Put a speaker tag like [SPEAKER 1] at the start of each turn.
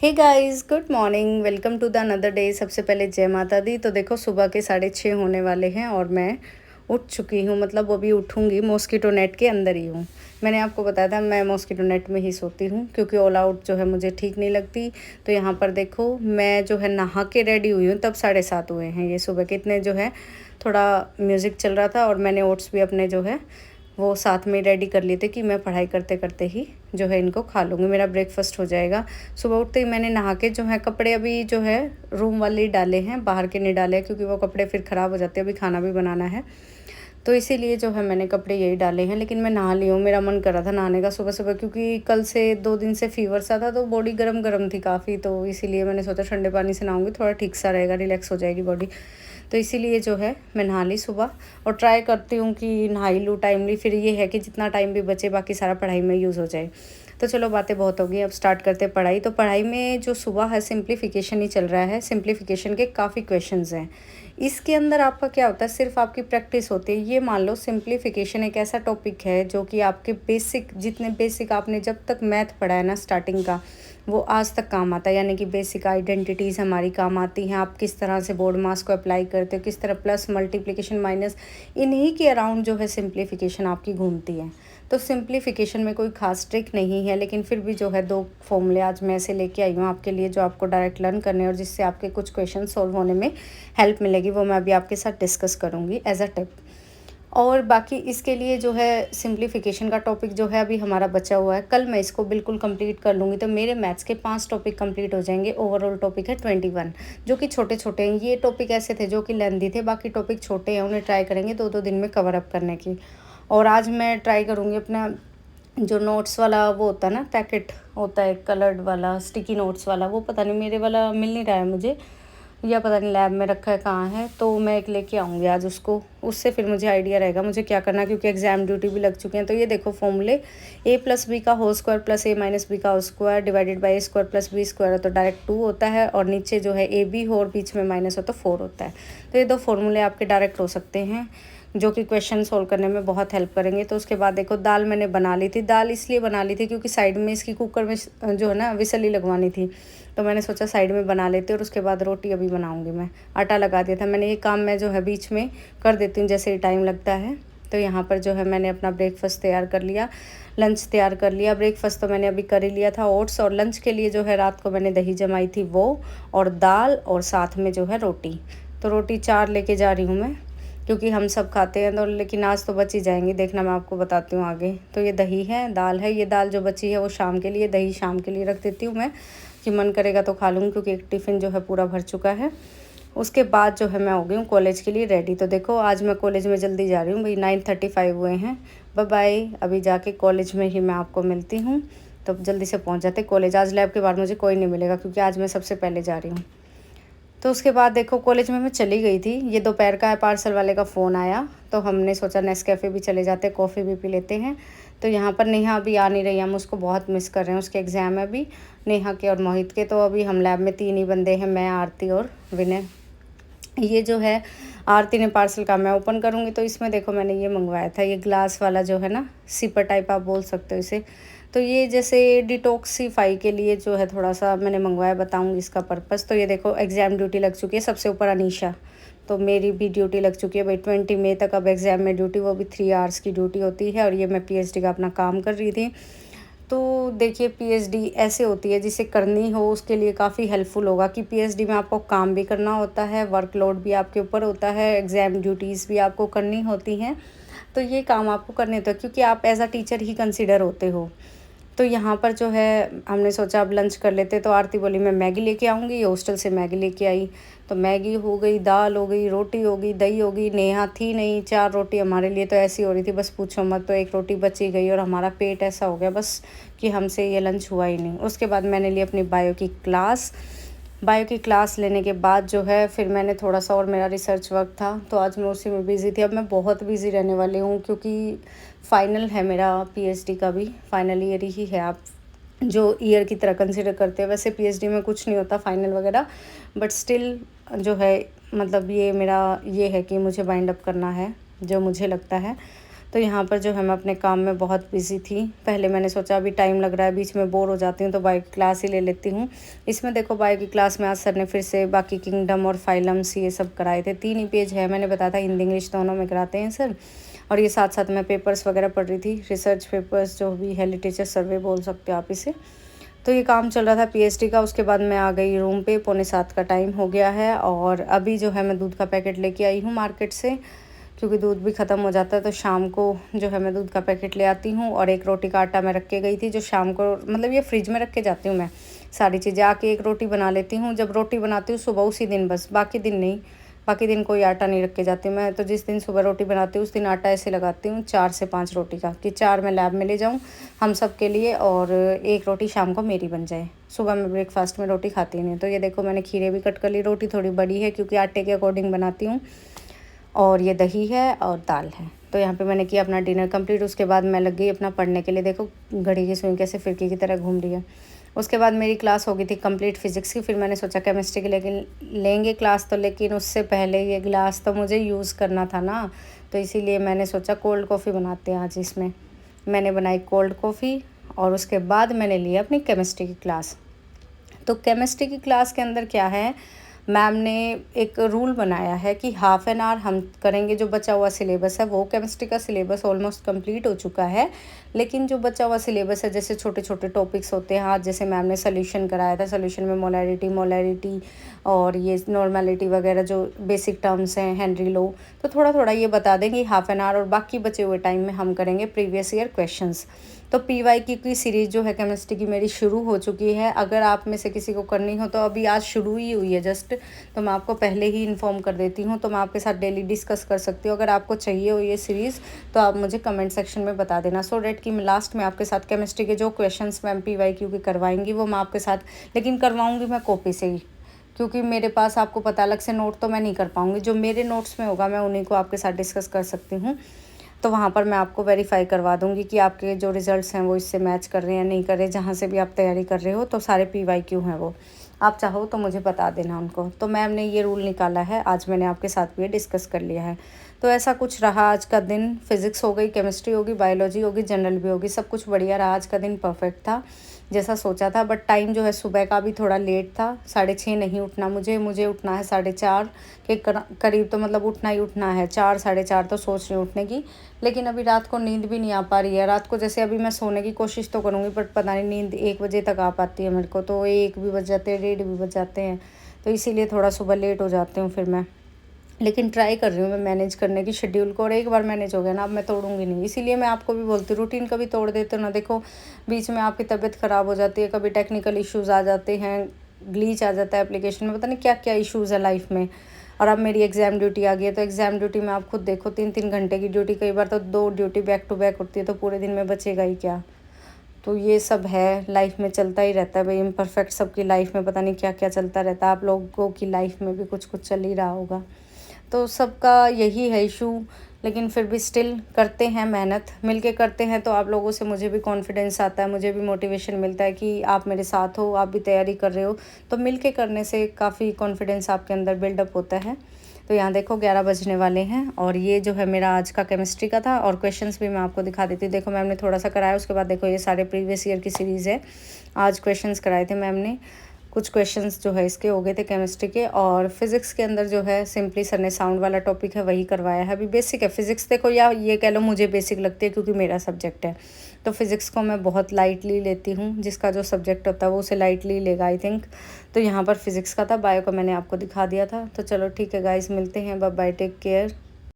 [SPEAKER 1] Hey guys, good morning. Welcome to the another day. सबसे पहले जय माता दी। तो देखो सुबह के 6:30 होने वाले हैं और मैं उठ चुकी हूँ। मतलब अभी उठूँगी, मॉस्किटो नेट के अंदर ही हूँ। मैंने आपको बताया था मैं मॉस्किटो नेट में ही सोती हूँ क्योंकि ऑल आउट जो है मुझे ठीक नहीं लगती। तो यहाँ पर देखो मैं जो है नहा के रेडी हुई हूँ, तब 7:30 हुए हैं ये सुबह के। इतने जो है थोड़ा म्यूज़िक चल रहा था और मैंने ओट्स भी अपने जो है वो साथ में रेडी कर लिए थे कि मैं पढ़ाई करते करते ही जो है इनको खा लूँगी, मेरा ब्रेकफास्ट हो जाएगा। सुबह उठते ही मैंने नहा के जो है कपड़े अभी जो है रूम वाले ही डाले हैं, बाहर के नहीं डाले क्योंकि वो कपड़े फिर ख़राब हो जाते हैं। अभी खाना भी बनाना है तो इसीलिए जो है मैंने कपड़े यही डाले हैं। लेकिन मैं नहा ली हूँ, मेरा मन कर रहा था नहाने का सुबह सुबह क्योंकि कल से 2 दिन से फ़ीवर सा था तो बॉडी गरम गरम थी काफ़ी। तो इसीलिए मैंने सोचा ठंडे पानी से नहाऊंगी, थोड़ा ठीक सा रहेगा, रिलैक्स हो जाएगी बॉडी। तो इसीलिए जो है मैं नहा ली सुबह और ट्राई करती हूँ कि नहा ही लूँ टाइमली। फिर ये है कि जितना टाइम भी बचे बाकी सारा पढ़ाई में यूज़ हो जाए। तो चलो बातें बहुत हो गई, अब स्टार्ट करते हैं पढ़ाई। तो पढ़ाई में जो सुबह है सिंप्लीफिकेशन ही चल रहा है। सिंप्लीफिकेशन के काफ़ी क्वेश्चंस हैं। इसके अंदर आपका क्या होता है, सिर्फ आपकी प्रैक्टिस होती है। ये मान लो सिंप्लीफिकेशन एक ऐसा टॉपिक है जो कि आपके बेसिक, जितने बेसिक आपने जब तक मैथ पढ़ा है ना स्टार्टिंग का, वो आज तक काम आता है। यानी कि बेसिक आइडेंटिटीज़ हमारी काम आती हैं। आप किस तरह से बोर्ड मास को अप्लाई करते हो, किस तरह प्लस मल्टीप्लिकेशन माइनस, इन्हीं के अराउंड जो है सिंप्लीफिकेशन आपकी घूमती है। तो सिंप्लीफिकेशन में कोई खास ट्रिक नहीं है, लेकिन फिर भी जो है 2 फॉर्मूले आज मैं ऐसे लेके आई हूँ आपके लिए जो आपको डायरेक्ट लर्न करने और जिससे आपके कुछ क्वेश्चन सॉल्व होने में हेल्प मिलेगी। वो मैं अभी आपके साथ डिस्कस करूँगी एज अ टिप। और बाकी इसके लिए जो है सिंप्लीफिकेशन का टॉपिक जो है अभी हमारा बचा हुआ है, कल मैं इसको बिल्कुल कंप्लीट कर लूँगी तो मेरे मैथ्स के 5 टॉपिक कंप्लीट हो जाएंगे। ओवरऑल टॉपिक है 21 जो कि छोटे छोटे हैं। ये टॉपिक ऐसे थे जो कि लेंदी थे, बाकी टॉपिक छोटे हैं, उन्हें ट्राई करेंगे 2-2 दिन में कवर अप करने की। और आज मैं ट्राई करूँगी अपना जो नोट्स वाला वो होता है ना, पैकेट होता है कलर्ड वाला, स्टिकी नोट्स वाला, वो पता नहीं मेरे वाला मिल नहीं रहा है मुझे, या पता नहीं लैब में रखा है कहाँ है। तो मैं एक लेके आऊँगी आज उसको, उससे फिर मुझे आइडिया रहेगा मुझे क्या करना है क्योंकि एग्जाम ड्यूटी भी लग चुकी हैं। तो ये देखो फॉर्मूले, a+b का होल स्क्वायर प्लस a-b का whole square divided by a² plus b² हो तो डायरेक्ट 2 होता है, और नीचे जो है ab हो और बीच में माइनस हो तो 4 होता है। तो ये 2 फॉर्मूले आपके डायरेक्ट हो सकते हैं जो कि क्वेश्चन सोल्व करने में बहुत हेल्प करेंगे। तो उसके बाद देखो दाल मैंने बना ली थी। दाल इसलिए बना ली थी क्योंकि साइड में इसकी कुकर में जो है ना विसल ही लगवानी थी, तो मैंने सोचा साइड में बना लेते और उसके बाद रोटी अभी बनाऊंगी। मैं आटा लगा दिया था मैंने, ये काम मैं जो है बीच में कर देती हूँ जैसे ही टाइम लगता है। तो यहाँ पर जो है मैंने अपना ब्रेकफास्ट तैयार कर लिया, लंच तैयार कर लिया। ब्रेकफास्ट तो मैंने अभी कर ही लिया था ओट्स, और लंच के लिए जो है रात को मैंने दही जमाई थी वो, और दाल, और साथ में जो है रोटी। तो रोटी 4 लेके जा रही हूँ मैं क्योंकि हम सब खाते हैं तो, लेकिन आज तो बच ही जाएंगी, देखना मैं आपको बताती हूँ आगे। तो ये दही है, दाल है, ये दाल जो बची है वो शाम के लिए, दही शाम के लिए रख देती हूँ मैं कि मन करेगा तो खा लूँगी क्योंकि एक टिफ़िन जो है पूरा भर चुका है। उसके बाद जो है मैं हो गई हूँ कॉलेज के लिए रेडी। तो देखो आज मैं कॉलेज में जल्दी जा रही हूँ भाई, 9:35 हुए हैं। बाय बाय, अभी जाके कॉलेज में ही मैं आपको मिलती हूँ। तो जल्दी से पहुँच जाते कॉलेज। आज लैब के बाद मुझे कोई नहीं मिलेगा क्योंकि आज मैं सबसे पहले जा रही हूँ। तो उसके बाद देखो कॉलेज में मैं चली गई थी, ये दोपहर का है, पार्सल वाले का फ़ोन आया तो हमने सोचा नेस्कैफ़े भी चले जाते, कॉफ़ी भी पी लेते हैं। तो यहाँ पर नेहा अभी आ नहीं रही, हम उसको बहुत मिस कर रहे हैं, उसके एग्ज़ाम है अभी, नेहा के और मोहित के। तो अभी हम लैब में 3 ही बंदे हैं, मैं, आरती और विनय। ये जो है आरती ने पार्सल का मैं ओपन करूँगी। तो इसमें देखो मैंने ये मंगवाया था, ये ग्लास वाला जो है ना, सिपर टाइप आप बोल सकते हो इसे। तो ये जैसे डिटॉक्सीफाई के लिए जो है थोड़ा सा मैंने मंगवाया, बताऊँगी इसका पर्पस। तो ये देखो एग्ज़ाम ड्यूटी लग चुकी है, सबसे ऊपर अनीशा, तो मेरी भी ड्यूटी लग चुकी है भाई 20 मई तक। अब एग्ज़ाम में ड्यूटी, वो भी 3 आवर्स की ड्यूटी होती है। और ये मैं पीएचडी का अपना काम कर रही थी। तो देखिए पीएचडी ऐसे होती है, जिसे करनी हो उसके लिए काफ़ी हेल्पफुल होगा कि पीएचडी में आपको काम भी करना होता है, वर्कलोड भी आपके ऊपर होता है, एग्ज़ाम ड्यूटीज़ भी आपको करनी होती हैं। तो ये काम आपको करने होते हैं क्योंकि आप एज अ टीचर ही कंसिडर होते हो। तो यहाँ पर जो है हमने सोचा अब लंच कर लेते। तो आरती बोली मैं मैगी लेके आऊँगी, हॉस्टल से मैगी लेके आई। तो मैगी हो गई, दाल हो गई, रोटी हो गई, दही हो गई। नेहा थी नहीं, 4 रोटी हमारे लिए तो ऐसी हो रही थी बस पूछो मत। तो 1 रोटी बची गई और हमारा पेट ऐसा हो गया बस कि हमसे ये लंच हुआ ही नहीं। उसके बाद मैंने ली अपनी बायो की क्लास। बायो की क्लास लेने के बाद जो है फिर मैंने थोड़ा सा और, मेरा रिसर्च वर्क था तो आज मैं उसी में बिज़ी थी। अब मैं बहुत बिज़ी रहने वाली हूँ क्योंकि फ़ाइनल है मेरा पीएचडी का भी, फाइनल ईयर ही है। आप जो ईयर की तरह कंसिडर करते हैं, वैसे पीएचडी में कुछ नहीं होता फाइनल वगैरह, बट स्टिल जो है मतलब ये मेरा ये है कि मुझे वाइंड अप करना है जो मुझे लगता है। तो यहाँ पर जो है मैं अपने काम में बहुत बिज़ी थी। पहले मैंने सोचा अभी टाइम लग रहा है, बीच में बोर हो जाती हूँ तो बायो की क्लास ही ले लेती हूँ। इसमें देखो बायो की क्लास में आज सर ने फिर से बाकी किंगडम और फाइलम्स ये सब कराए थे। 3 ही पेज है, मैंने बताया था हिंदी इंग्लिश दोनों में कराते हैं सर। और ये साथ साथ मैं पेपर्स वगैरह पढ़ रही थी, रिसर्च पेपर्स जो भी है, लिटरेचर सर्वे बोल सकते हो आप इसे। तो ये काम चल रहा था पीएचडी का। उसके बाद मैं आ गई रूम पे, 6:45 का टाइम हो गया है और अभी जो है मैं दूध का पैकेट लेके आई हूँ मार्केट से, क्योंकि दूध भी ख़त्म हो जाता है तो शाम को जो है मैं दूध का पैकेट ले आती हूँ। और एक रोटी का आटा मैं रख के गई थी जो शाम को, मतलब ये फ्रिज में रख के जाती हूँ मैं सारी चीज़ें। आके एक रोटी बना लेती हूँ, जब रोटी बनाती हूँ सुबह उसी दिन बस, बाकी दिन नहीं। बाकी दिन कोई आटा नहीं रख के जाती मैं, तो जिस दिन सुबह रोटी बनाती हूँ उस दिन आटा ऐसे लगाती हूँ 4 से 5 रोटी का, कि 4 मैं लैब में ले जाऊँ हम सब के लिए और एक रोटी शाम को मेरी बन जाए। सुबह में ब्रेकफास्ट में रोटी खाती नहीं। तो ये देखो मैंने खीरे भी कट कर ली, रोटी थोड़ी बड़ी है क्योंकि आटे के अकॉर्डिंग बनाती हूँ। और ये दही है और दाल है। तो यहाँ पे मैंने किया अपना डिनर कंप्लीट। उसके बाद मैं लग गई अपना पढ़ने के लिए। देखो घड़ी की सुई कैसे फिरकी की तरह घूम रही है। उसके बाद मेरी क्लास हो गई थी कंप्लीट फिज़िक्स की। फिर मैंने सोचा केमिस्ट्री की लेकिन लेंगे क्लास तो, लेकिन उससे पहले ये गिलास तो मुझे यूज़ करना था ना, तो इसीलिए मैंने सोचा कोल्ड कॉफ़ी बनाते हैं आज। इसमें मैंने बनाई कोल्ड कॉफ़ी और उसके बाद मैंने लिया अपनी केमिस्ट्री की क्लास। तो केमिस्ट्री की क्लास के अंदर क्या है, मैम ने एक रूल बनाया है कि हाफ़ एन आवर हम करेंगे। जो बचा हुआ सिलेबस है वो केमिस्ट्री का सिलेबस ऑलमोस्ट कंप्लीट हो चुका है, लेकिन जो बचा हुआ सिलेबस है जैसे छोटे छोटे टॉपिक्स होते हैं, आज जैसे मैम ने सोल्यूशन कराया था, सोल्यूशन में मोलैरिटी और ये नॉर्मेलिटी वगैरह जो बेसिक टर्म्स हैं, हेनरी लो, तो थोड़ा थोड़ा ये बता देंगे हाफ़ एन आवर। और बाकी बचे हुए टाइम में हम करेंगे प्रीवियस ईयर क्वेश्चंस। तो पीवाई की सीरीज़ जो है केमिस्ट्री की मेरी शुरू हो चुकी है। अगर आप में से किसी को करनी हो तो अभी आज शुरू ही हुई है जस्ट, तो मैं आपको पहले ही इन्फॉर्म कर देती हूँ। तो मैं आपके साथ डेली डिस्कस कर सकती हूँ। अगर आपको चाहिए हो ये सीरीज़ तो आप मुझे कमेंट सेक्शन में बता देना, सो डैट कि मैं लास्ट में आपके साथ केमिस्ट्री के जो क्वेश्चंस मैम पीवाईक्यू की करवाएंगी वो मैं आपके साथ, लेकिन करवाऊँगी मैं कॉपी से ही, क्योंकि मेरे पास आपको पता अलग से नोट तो मैं नहीं कर पाऊँगी। जो मेरे नोट्स में होगा मैं उन्हीं को आपके साथ डिस्कस कर सकती हूँ। तो वहाँ पर मैं आपको वेरीफाई करवा दूँगी कि आपके जो रिज़ल्ट्स हैं वो इससे मैच कर रहे हैं नहीं कर रहे। जहाँ से भी आप तैयारी कर रहे हो तो सारे पीवाईक्यू हैं वो, आप चाहो तो मुझे बता देना उनको। तो मैम ने ये रूल निकाला है, आज मैंने आपके साथ भी डिस्कस कर लिया है। तो ऐसा कुछ रहा आज का दिन। फिज़िक्स हो गई, केमिस्ट्री होगी, बायोलॉजी होगी, जनरल भी होगी, सब कुछ बढ़िया रहा। आज का दिन परफेक्ट था जैसा सोचा था। बट टाइम जो है सुबह का भी थोड़ा लेट था, 6:30 नहीं उठना मुझे उठना है 4:30 के करीब। तो मतलब उठना ही उठना है, 4 4:30 तो सोच रही हूँ उठने की। लेकिन अभी रात को नींद भी नहीं आ पा रही है। रात को जैसे अभी मैं सोने की कोशिश तो करूँगी बट पता नहीं नींद 1 बजे तक आ पाती है मेरे को, तो 1 भी बज जाते हैं, 1:30 भी बज जाते हैं। तो इसीलिए थोड़ा सुबह लेट हो जाती हूँ फिर मैं। लेकिन ट्राई कर रही हूँ मैं मैनेज करने की शेड्यूल को, और एक बार मैनेज हो गया ना अब मैं तोड़ूंगी नहीं। इसीलिए मैं आपको भी बोलती हूँ रूटीन कभी तोड़ देते हो ना, देखो बीच में आपकी तबीयत ख़राब हो जाती है, कभी टेक्निकल इश्यूज़ आ जाते हैं, ग्लीच आ जाता है एप्लीकेशन में, पता नहीं क्या क्या इश्यूज़ है लाइफ में। और अब मेरी एग्ज़ाम ड्यूटी आ गई है, तो एग्ज़ाम ड्यूटी में आप खुद देखो 3-3 घंटे की ड्यूटी, कई बार तो 2 ड्यूटी बैक टू बैक होती है, तो पूरे दिन में बचेगा ही क्या। तो ये सब है, लाइफ में चलता ही रहता है भाई। इम्परफेक्ट सबकी लाइफ में पता नहीं क्या क्या चलता रहता है, आप लोगों की लाइफ में भी कुछ कुछ चल ही रहा होगा। तो सबका यही है इशू, लेकिन फिर भी स्टिल करते हैं मेहनत, मिलके करते हैं। तो आप लोगों से मुझे भी कॉन्फिडेंस आता है, मुझे भी मोटिवेशन मिलता है कि आप मेरे साथ हो, आप भी तैयारी कर रहे हो। तो मिलके करने से काफ़ी कॉन्फिडेंस आपके अंदर बिल्डअप होता है। तो यहाँ देखो 11 बजने वाले हैं और ये जो है मेरा आज का केमिस्ट्री का था। और क्वेश्चंस भी मैं आपको दिखा देती हूँ। देखो मैम ने थोड़ा सा कराया, उसके बाद देखो ये सारे प्रीवियस ईयर की सीरीज़ है। आज क्वेश्चंस कराए थे मैम ने, कुछ क्वेश्चंस जो है इसके हो गए थे केमिस्ट्री के। और फिज़िक्स के अंदर जो है सिंपली सर ने साउंड वाला टॉपिक है वही करवाया है। अभी बेसिक है फिज़िक्स, देखो या ये कह लो मुझे बेसिक लगती है क्योंकि मेरा सब्जेक्ट है। तो फिज़िक्स को मैं बहुत लाइटली लेती हूँ, जिसका जो सब्जेक्ट होता है वो उसे लाइटली लेगा आई थिंक। तो यहाँ पर फिज़िक्स का था, बायो का मैंने आपको दिखा दिया था। तो चलो ठीक है गाइस, मिलते हैं, बाय बाय, टेक केयर।